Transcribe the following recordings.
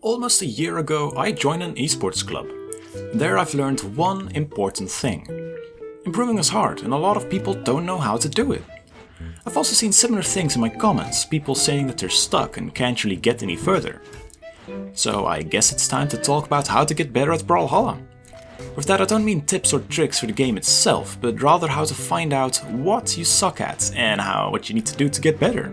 Almost a year ago, I joined an esports club. There I've learned one important thing. Improving is hard and a lot of people don't know how to do it. I've also seen similar things in my comments, people saying that they're stuck and can't really get any further. So I guess it's time to talk about how to get better at Brawlhalla. With that I don't mean tips or tricks for the game itself, but rather how to find out what you suck at and what you need to do to get better.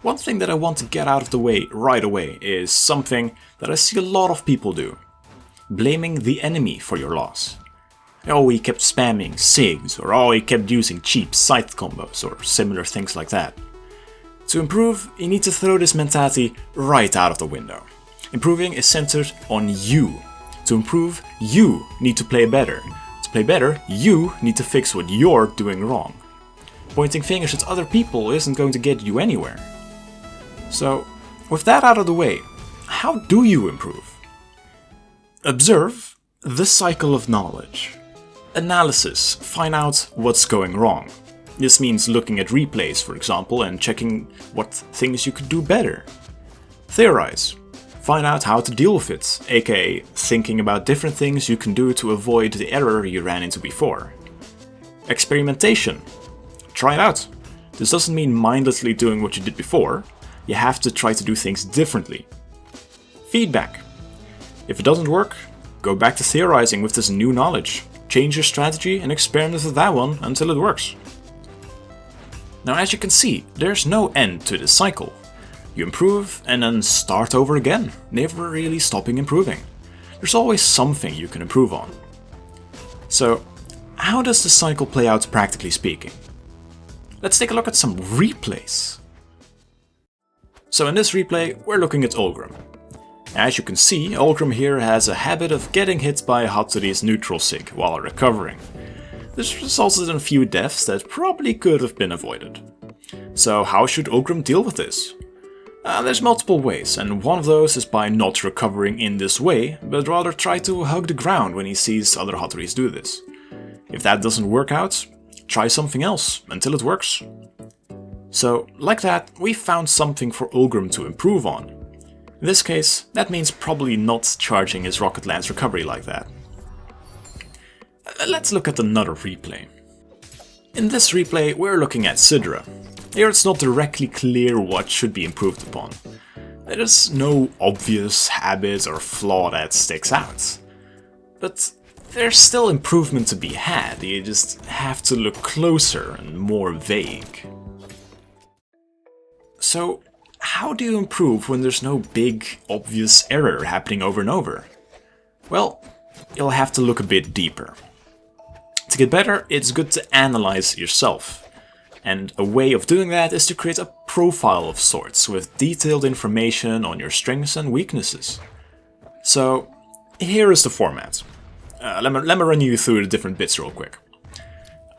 One thing that I want to get out of the way right away is something that I see a lot of people do. Blaming the enemy for your loss. Oh, he kept spamming SIGs, or oh, he kept using cheap scythe combos, or similar things like that. To improve, you need to throw this mentality right out of the window. Improving is centered on you. To improve, you need to play better. To play better, you need to fix what you're doing wrong. Pointing fingers at other people isn't going to get you anywhere. So, with that out of the way, how do you improve? Observe the cycle of knowledge. Analysis, find out what's going wrong. This means looking at replays, for example, and checking what things you could do better. Theorize, find out how to deal with it, aka thinking about different things you can do to avoid the error you ran into before. Experimentation, try it out. This doesn't mean mindlessly doing what you did before. You have to try to do things differently. Feedback. If it doesn't work, go back to theorizing with this new knowledge. Change your strategy and experiment with that one until it works. Now, as you can see, there's no end to this cycle. You improve and then start over again, never really stopping improving. There's always something you can improve on. So, how does the cycle play out practically speaking? Let's take a look at some replays. So in this replay, we're looking at Ulgrim. As you can see, Ulgrim here has a habit of getting hit by Hattori's neutral sig while recovering. This resulted in a few deaths that probably could have been avoided. So how should Ulgrim deal with this? There's multiple ways, and one of those is by not recovering in this way, but rather try to hug the ground when he sees other Hattoris do this. If that doesn't work out, try something else until it works. So, like that, we found something for Ulgrim to improve on. In this case, that means probably not charging his Rocket Lance recovery like that. Let's look at another replay. In this replay, we're looking at Sidra. Here it's not directly clear what should be improved upon. There's no obvious habit or flaw that sticks out. But there's still improvement to be had, you just have to look closer and more vague. So, how do you improve when there's no big, obvious error happening over and over? Well, you'll have to look a bit deeper. To get better, it's good to analyze yourself. And a way of doing that is to create a profile of sorts with detailed information on your strengths and weaknesses. So, here is the format. Let me run you through the different bits real quick.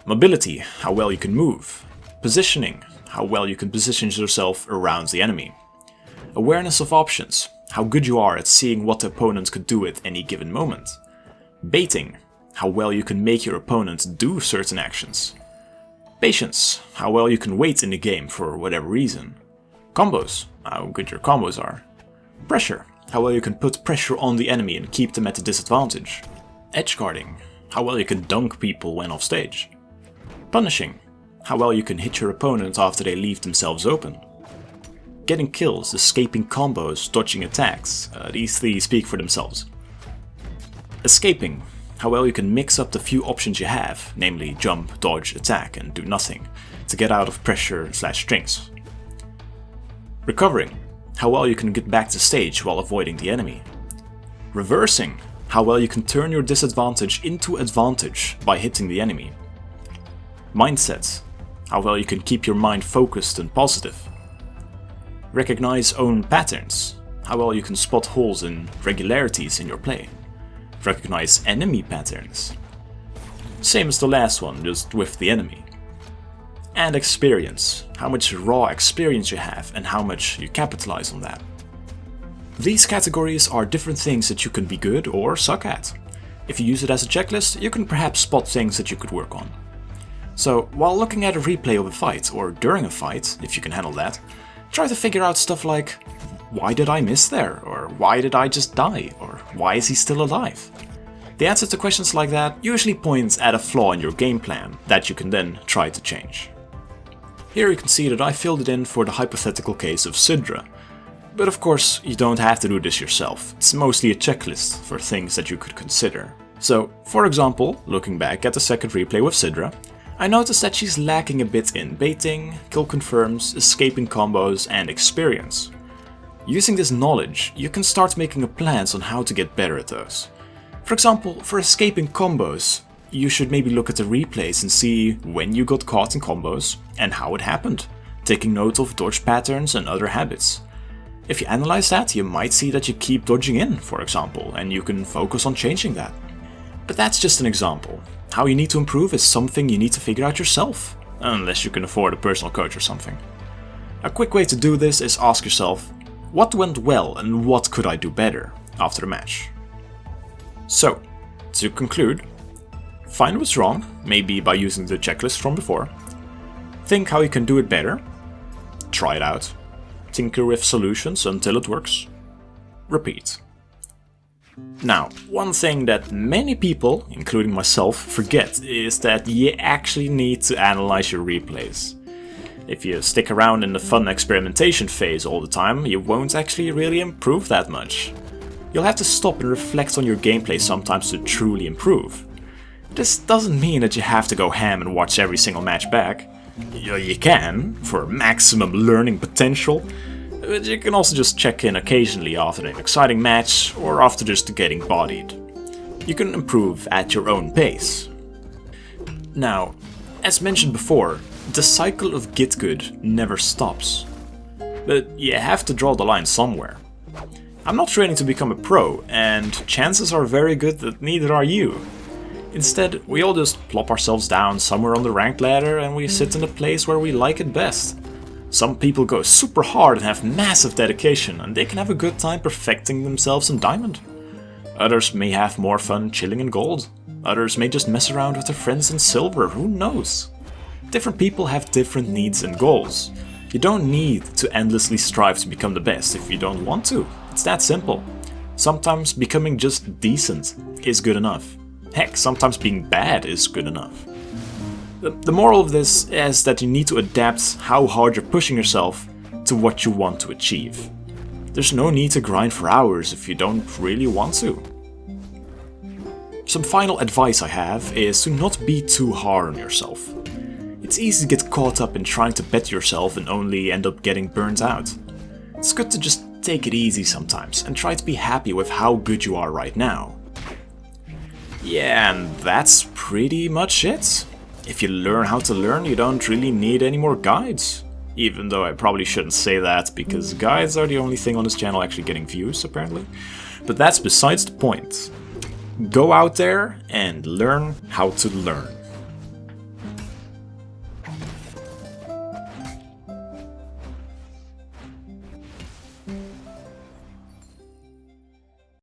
Mobility, how well you can move. Positioning, how well you can position yourself around the enemy. Awareness of options, how good you are at seeing what the opponent could do at any given moment. Baiting, how well you can make your opponent do certain actions. Patience, how well you can wait in the game for whatever reason. Combos, how good your combos are. Pressure, how well you can put pressure on the enemy and keep them at a disadvantage. Edge guarding, how well you can dunk people when off stage. Punishing, how well you can hit your opponent after they leave themselves open. Getting kills, escaping combos, dodging attacks, these three speak for themselves. Escaping, how well you can mix up the few options you have, namely jump, dodge, attack and do nothing, to get out of pressure/strings. Recovering, how well you can get back to stage while avoiding the enemy. Reversing, how well you can turn your disadvantage into advantage by hitting the enemy. Mindset, how well you can keep your mind focused and positive. Recognize own patterns, how well you can spot holes and regularities in your play. Recognize enemy patterns. Same as the last one, just with the enemy. And experience, how much raw experience you have and how much you capitalize on that. These categories are different things that you can be good or suck at. If you use it as a checklist, you can perhaps spot things that you could work on. So, while looking at a replay of a fight, or during a fight, if you can handle that, try to figure out stuff like, why did I miss there? Or why did I just die? Or why is he still alive? The answer to questions like that usually points at a flaw in your game plan that you can then try to change. Here you can see that I filled it in for the hypothetical case of Sidra. But of course, you don't have to do this yourself. It's mostly a checklist for things that you could consider. So, for example, looking back at the second replay with Sidra, I noticed that she's lacking a bit in baiting, kill confirms, escaping combos, and experience. Using this knowledge, you can start making plans on how to get better at those. For example, for escaping combos, you should maybe look at the replays and see when you got caught in combos and how it happened, taking note of dodge patterns and other habits. If you analyze that, you might see that you keep dodging in, for example, and you can focus on changing that. But that's just an example. How you need to improve is something you need to figure out yourself, unless you can afford a personal coach or something. A quick way to do this is ask yourself, what went well and what could I do better after the match? So, to conclude, find what's wrong, maybe by using the checklist from before. Think how you can do it better. Try it out. Tinker with solutions until it works. Repeat. Now, one thing that many people, including myself, forget is that you actually need to analyze your replays. If you stick around in the fun experimentation phase all the time, you won't actually really improve that much. You'll have to stop and reflect on your gameplay sometimes to truly improve. This doesn't mean that you have to go ham and watch every single match back. You can, for maximum learning potential, but you can also just check in occasionally after an exciting match or after just getting bodied. You can improve at your own pace. Now, as mentioned before, the cycle of get good never stops. But you have to draw the line somewhere. I'm not training to become a pro, and chances are very good that neither are you. Instead, we all just plop ourselves down somewhere on the ranked ladder and we sit in the place where we like it best. Some people go super hard and have massive dedication, and they can have a good time perfecting themselves in Diamond. Others may have more fun chilling in Gold. Others may just mess around with their friends in Silver, who knows? Different people have different needs and goals. You don't need to endlessly strive to become the best if you don't want to. It's that simple. Sometimes becoming just decent is good enough. Heck, sometimes being bad is good enough. The moral of this is that you need to adapt how hard you're pushing yourself to what you want to achieve. There's no need to grind for hours if you don't really want to. Some final advice I have is to not be too hard on yourself. It's easy to get caught up in trying to better yourself and only end up getting burnt out. It's good to just take it easy sometimes and try to be happy with how good you are right now. Yeah, and that's pretty much it. If you learn how to learn, you don't really need any more guides. Even though I probably shouldn't say that, because guides are the only thing on this channel actually getting views, apparently. But that's besides the point. Go out there and learn how to learn.